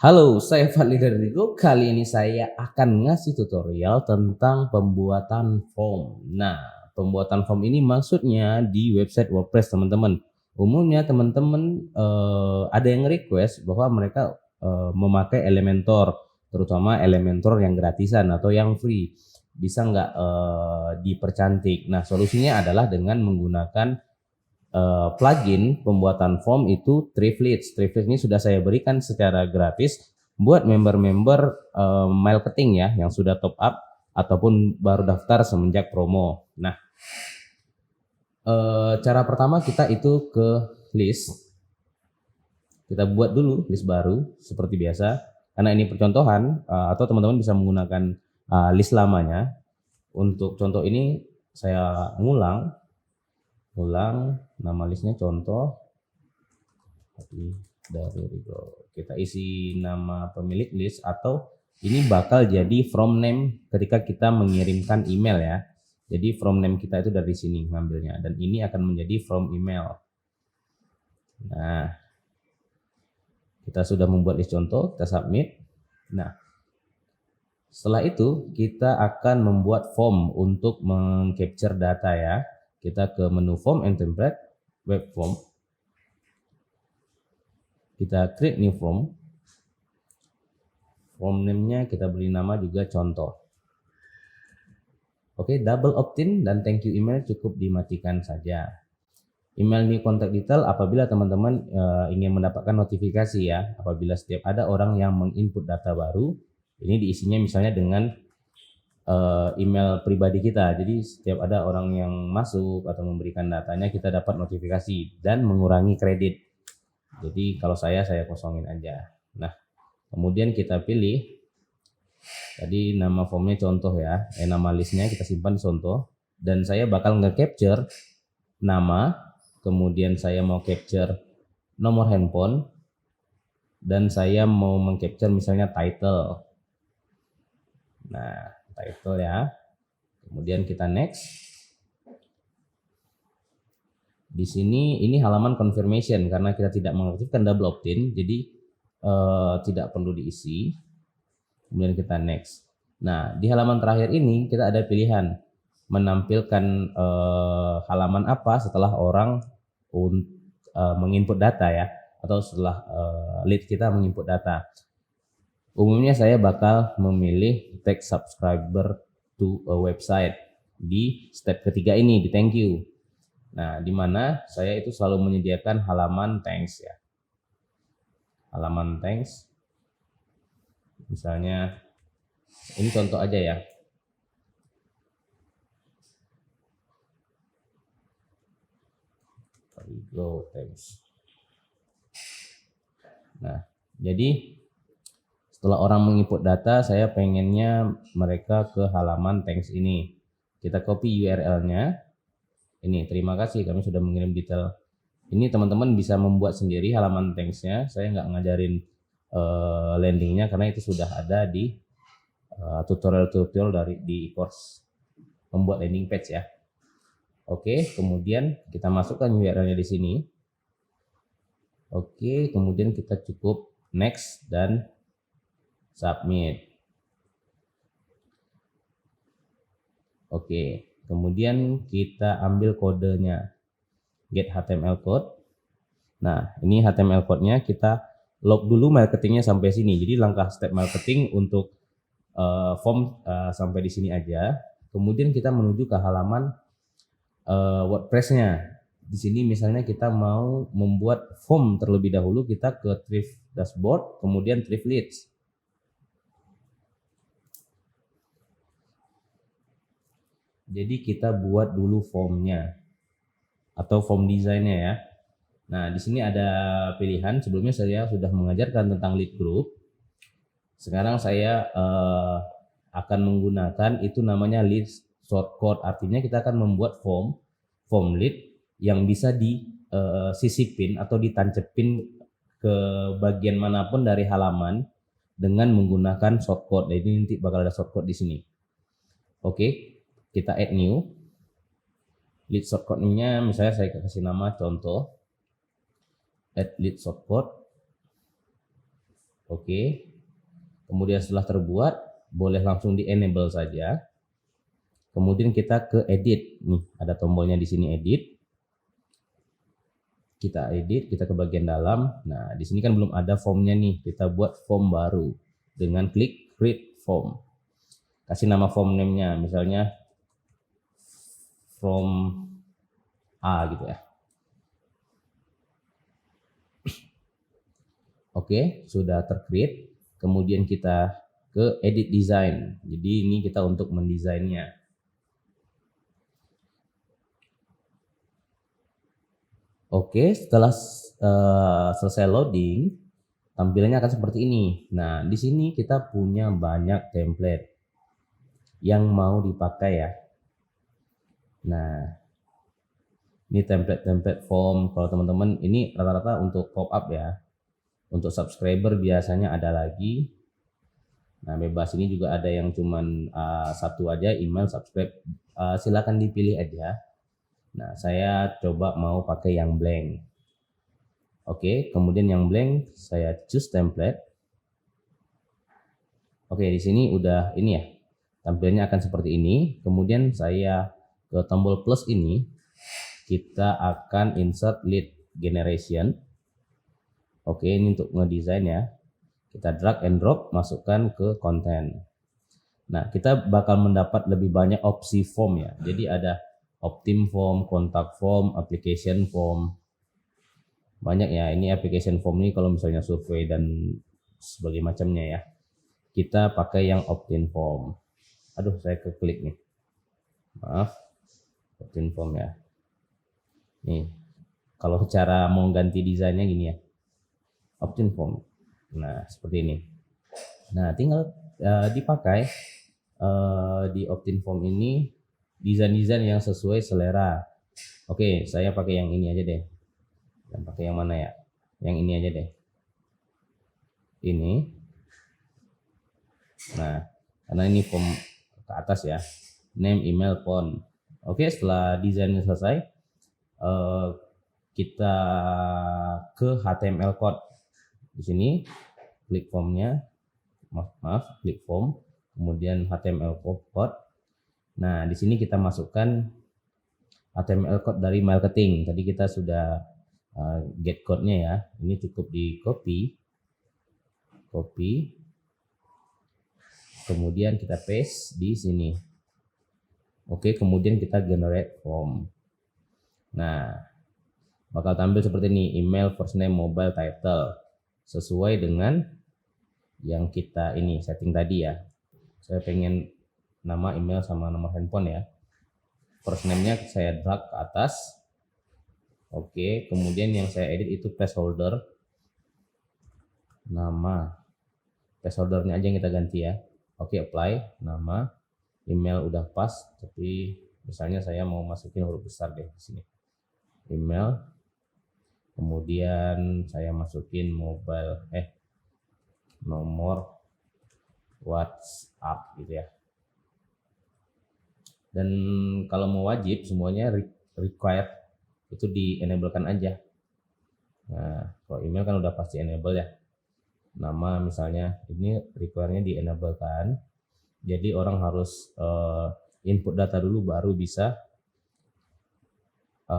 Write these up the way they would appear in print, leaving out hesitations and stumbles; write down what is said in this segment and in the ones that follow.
Halo, saya Fadli dari Rigo. Kali ini saya akan ngasih tutorial tentang pembuatan form. Nah, pembuatan form ini maksudnya di website WordPress, teman-teman. Umumnya teman-teman ada yang request bahwa mereka memakai Elementor, terutama Elementor yang gratisan atau yang free. Bisa nggak dipercantik? Nah, solusinya adalah dengan menggunakan plugin pembuatan form itu Trifleets. Trifleets ini sudah saya berikan secara gratis buat member-member marketing ya yang sudah top up ataupun baru daftar semenjak promo. Nah, cara pertama kita itu ke list. Kita buat dulu list baru seperti biasa. Karena ini percontohan atau teman-teman bisa menggunakan list lamanya. Untuk contoh ini saya ngulang nama listnya contoh dari Rigo. Kita isi nama pemilik list atau ini bakal jadi from name ketika kita mengirimkan email ya. Jadi from name kita itu dari sini ngambilnya dan ini akan menjadi from email. Nah, kita sudah membuat list contoh, kita submit. Nah, setelah itu kita akan membuat form untuk mengcapture data ya. Kita ke menu form and template, web form. Kita create new form. Form name-nya kita beri nama juga contoh. Oke, double opt-in dan thank you email cukup dimatikan saja. Email new contact detail apabila teman-teman ingin mendapatkan notifikasi ya. Apabila setiap ada orang yang menginput data baru, ini diisinya misalnya dengan email pribadi kita. Jadi setiap ada orang yang masuk atau memberikan datanya kita dapat notifikasi dan mengurangi kredit. Jadi kalau saya kosongin aja. Nah, kemudian kita pilih tadi nama formnya contoh ya, nama listnya kita simpan contoh dan saya bakal nge-capture nama, kemudian saya mau capture nomor handphone dan saya mau meng-capture misalnya title. Nah, title ya. Kemudian kita next. Di sini ini halaman confirmation karena kita tidak mengaktifkan double opt-in, jadi tidak perlu diisi. Kemudian kita next. Nah, di halaman terakhir ini kita ada pilihan menampilkan halaman apa setelah orang menginput data ya, atau setelah lead kita menginput data. Umumnya saya bakal memilih tag subscriber to a website di step ketiga ini di thank you. Nah, di mana saya itu selalu menyediakan halaman thanks ya. Halaman thanks. Misalnya ini contoh aja ya. Go thanks. Nah, jadi setelah orang menginput data, saya pengennya mereka ke halaman thanks ini. Kita copy URL-nya. Ini, terima kasih kami sudah mengirim detail. Ini teman-teman bisa membuat sendiri halaman thanks-nya. Saya nggak ngajarin landing-nya karena itu sudah ada di tutorial-tutorial di course membuat landing page ya. Oke, kemudian kita masukkan URL-nya di sini. Oke, kemudian kita cukup next dan submit. Oke, kemudian kita ambil kodenya get HTML code. Nah, ini HTML code-nya kita log dulu marketingnya sampai sini. Jadi langkah step marketing untuk form sampai di sini aja. Kemudian kita menuju ke halaman WordPress-nya. Di sini misalnya kita mau membuat form terlebih dahulu, kita ke Thrift Dashboard, kemudian Thrift Leads. Jadi kita buat dulu formnya atau form desainnya ya. Nah, di sini ada pilihan. Sebelumnya saya sudah mengajarkan tentang lead group. Sekarang saya akan menggunakan itu namanya lead shortcode. Artinya kita akan membuat form lead yang bisa disisipin atau ditancepin ke bagian manapun dari halaman dengan menggunakan shortcode. Jadi nanti bakal ada shortcode di sini. Oke, kita add new. Lead shortcode-nya misalnya saya kasih nama contoh. Add lead shortcode. Oke. Kemudian setelah terbuat, boleh langsung di enable saja. Kemudian kita ke edit. Nih, ada tombolnya di sini edit. Kita edit, kita ke bagian dalam. Nah, di sini kan belum ada formnya nih. Kita buat form baru dengan klik create form. Kasih nama form name-nya, misalnya from A gitu ya. Oke, sudah tercreate. Kemudian kita ke edit design. Jadi ini kita untuk mendesainnya. Oke, setelah selesai loading, tampilannya akan seperti ini. Nah, di sini kita punya banyak template yang mau dipakai ya. Nah, ini template form. Kalau teman-teman, ini rata-rata untuk pop up ya. Untuk subscriber biasanya ada lagi. Nah, bebas, ini juga ada yang cuman satu aja, email, subscribe. Silakan dipilih aja. Nah, saya coba mau pakai yang blank. Oke, kemudian yang blank saya choose template. Oke, di sini udah ini ya. Tampilannya akan seperti ini. Kemudian saya ke tombol plus ini, kita akan insert lead generation. Oke, ini untuk ngedesain ya. Kita drag and drop, masukkan ke konten. Nah, kita bakal mendapat lebih banyak opsi form ya. Jadi ada Optim form, kontak form, application form. Banyak ya, ini application form ini kalau misalnya survei dan sebagainya macamnya ya. Kita pakai yang opt-in form. Aduh, saya keklik nih. Maaf. Opt-in form ya. Nih, kalau cara mau ganti desainnya gini ya. Opt-in form. Nah, seperti ini. Nah, tinggal dipakai di opt-in form ini desain-desain yang sesuai selera. Oke, saya pakai yang ini aja deh. Dan pakai yang mana ya? Yang ini aja deh. Ini. Nah, karena ini form ke atas ya. Name, email, phone. Oke, setelah desainnya selesai, kita ke HTML code. Di sini klik formnya. Maaf, klik form. Kemudian HTML code. Nah, di sini kita masukkan HTML code dari marketing. Tadi kita sudah get code-nya ya. Ini cukup di copy. Kemudian kita paste di sini. Oke, kemudian kita generate form. Nah, bakal tampil seperti ini, email, first name, mobile, title. Sesuai dengan yang kita ini setting tadi ya. Saya pengen nama, email, sama nomor handphone ya. First name-nya saya drag ke atas. Oke, kemudian yang saya edit itu placeholder. Nama. Placeholder-nya aja yang kita ganti ya. Oke, apply. Nama. Email udah pas, tapi misalnya saya mau masukin huruf besar deh di sini. Email. Kemudian saya masukin mobile, nomor WhatsApp gitu ya. Dan kalau mau wajib semuanya required itu di enablekan aja. Nah, kalau email kan udah pasti enable ya. Nama misalnya ini require-nya di enablekan. Jadi orang harus input data dulu baru bisa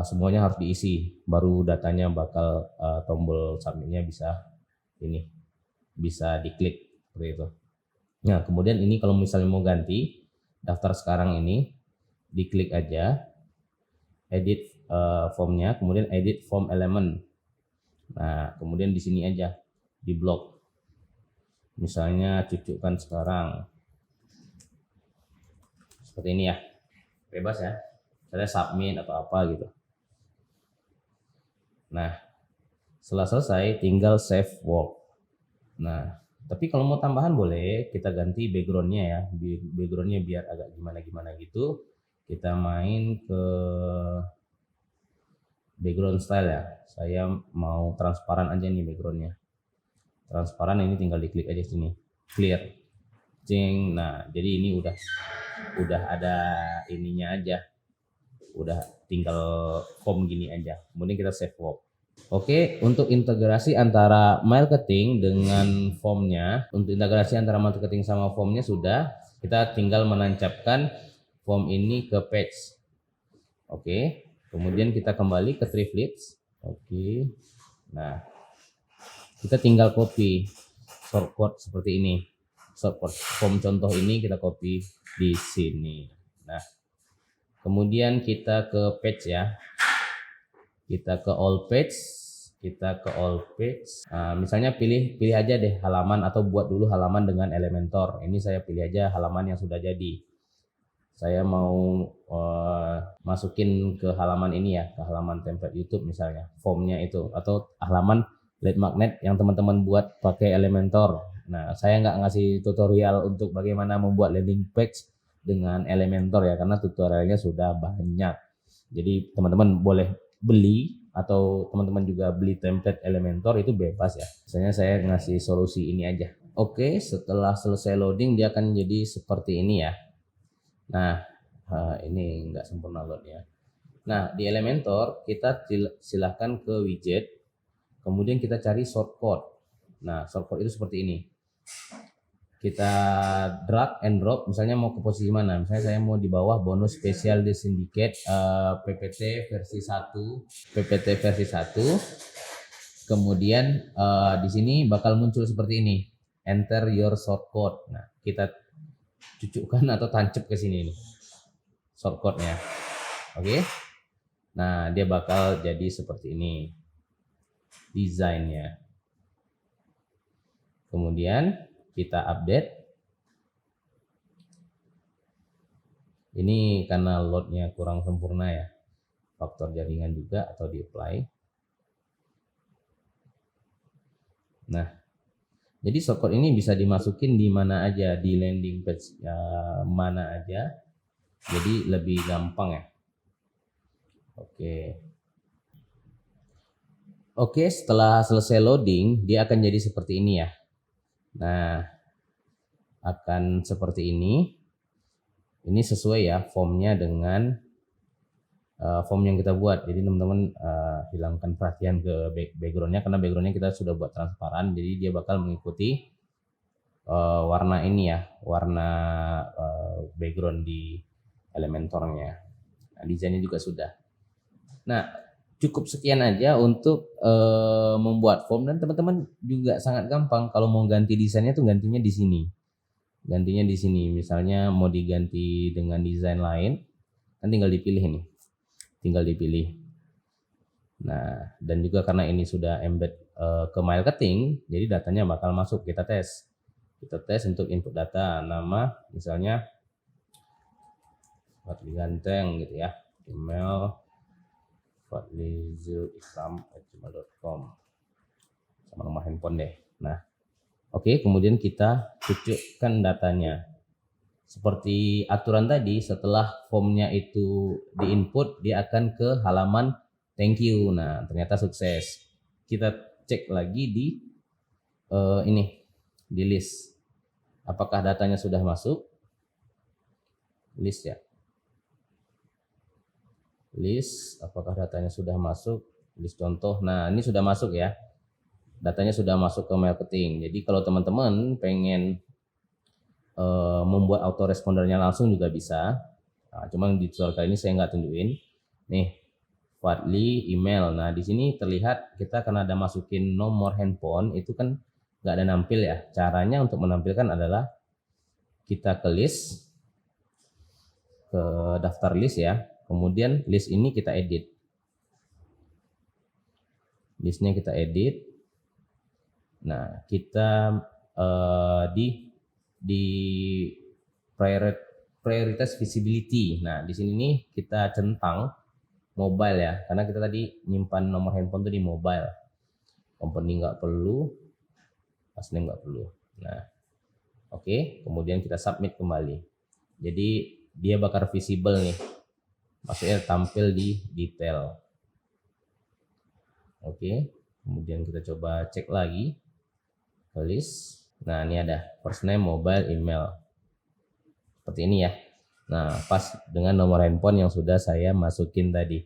semuanya harus diisi. Baru datanya bakal tombol submit-nya bisa diklik seperti itu. Nah, kemudian ini kalau misalnya mau ganti daftar sekarang ini, diklik aja edit formnya, kemudian edit form element. Nah, kemudian di sini aja di blok. Misalnya cucukkan sekarang. Seperti ini ya. Bebas ya. Saya submit atau apa gitu. Nah, setelah selesai tinggal save work. Nah, tapi kalau mau tambahan boleh kita ganti backgroundnya ya. Backgroundnya biar agak gimana gitu. Kita main ke background style ya. Saya mau transparan aja nih backgroundnya. Transparan ini tinggal diklik aja sini. Clear. Cing. Nah, jadi ini udah ada ininya aja. Udah tinggal form gini aja. Kemudian kita save work. Oke, untuk integrasi antara marketing dengan formnya, untuk integrasi antara marketing sama formnya sudah, kita tinggal menancapkan form ini ke page. Oke, kemudian kita kembali ke Trifleets. Oke, nah kita tinggal copy shortcode seperti ini. Shortcode form contoh ini kita copy di sini. Nah, kemudian kita ke page ya. Kita ke all page, misalnya pilih aja deh halaman atau buat dulu halaman dengan Elementor. Ini saya pilih aja halaman yang sudah jadi. Saya mau masukin ke halaman ini ya, ke halaman template YouTube misalnya, formnya itu, atau halaman lead magnet yang teman-teman buat pakai Elementor. Nah, saya nggak ngasih tutorial untuk bagaimana membuat landing page dengan Elementor ya, karena tutorialnya sudah banyak. Jadi teman-teman boleh beli atau teman-teman juga beli template Elementor, itu bebas ya. Misalnya saya ngasih solusi ini aja. Oke, setelah selesai loading dia akan jadi seperti ini ya. Nah, ini nggak sempurna loadnya. Nah, di Elementor kita silahkan ke widget, kemudian kita cari shortcode. Nah, shortcode itu seperti ini. Kita drag and drop, misalnya mau ke posisi mana. Misalnya saya mau di bawah bonus spesial di syndicate PPT versi 1. Kemudian di sini bakal muncul seperti ini. Enter your shortcode. Nah, kita cucukkan atau tancap ke sini nih shortcode-nya. Oke. Nah, dia bakal jadi seperti ini desainnya. Kemudian kita update. Ini karena loadnya kurang sempurna ya, faktor jaringan juga, atau di apply. Nah, jadi shortcode ini bisa dimasukin di mana aja, di landing page ya, mana aja, jadi lebih gampang ya. Oke, setelah selesai loading dia akan jadi seperti ini ya. Nah, akan seperti ini. Ini sesuai ya formnya dengan form yang kita buat. Jadi teman-teman hilangkan perhatian ke backgroundnya, karena backgroundnya kita sudah buat transparan. Jadi dia bakal mengikuti warna ini ya, warna background di Elementornya. Nah, desainnya juga sudah. Nah, cukup sekian aja untuk membuat form, dan teman-teman juga sangat gampang kalau mau ganti desainnya tuh gantinya di sini. Misalnya mau diganti dengan desain lain, kan tinggal dipilih ini. Nah, dan juga karena ini sudah embed ke marketing, jadi datanya bakal masuk. Kita tes untuk input data, nama misalnya Fadli Ganteng gitu ya, email fadlizul.islam@gmail.com, sama nomor handphone deh. Nah, oke, kemudian kita cucukkan datanya. Seperti aturan tadi, setelah formnya itu diinput, dia akan ke halaman thank you. Nah, ternyata sukses. Kita cek lagi di di list. Apakah datanya sudah masuk? List ya. List, apakah datanya sudah masuk? List contoh. Nah, ini sudah masuk ya. Datanya sudah masuk ke marketing. Jadi kalau teman-teman pengen membuat autorespondernya langsung juga bisa. Nah, cuman di tutorial kali ini saya nggak tunjukin. Nih, Fadli email. Nah, di sini terlihat kita karena ada masukin nomor handphone, itu kan nggak ada nampil ya. Caranya untuk menampilkan adalah kita ke list, ke daftar list ya. Kemudian list ini kita edit. Listnya kita edit. Nah, kita di prioritas visibility. Nah, di sini nih kita centang mobile ya, karena kita tadi nyimpan nomor handphone tuh di mobile. Company nggak perlu, last name nggak perlu. Nah, oke, kemudian kita submit kembali. Jadi dia bakal visible nih, maksudnya tampil di detail. Oke, kemudian kita coba cek lagi ke list. Nah, ini ada first name, mobile, email. Seperti ini ya. Nah, pas dengan nomor handphone yang sudah saya masukin tadi.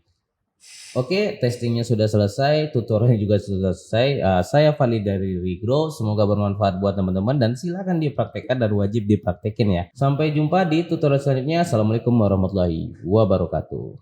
Oke, testingnya sudah selesai, tutorialnya juga sudah selesai. Saya Fali dari Regrow. Semoga bermanfaat buat teman-teman dan silakan dipraktekkan dan wajib dipraktekin ya. Sampai jumpa di tutorial selanjutnya. Assalamualaikum warahmatullahi wabarakatuh.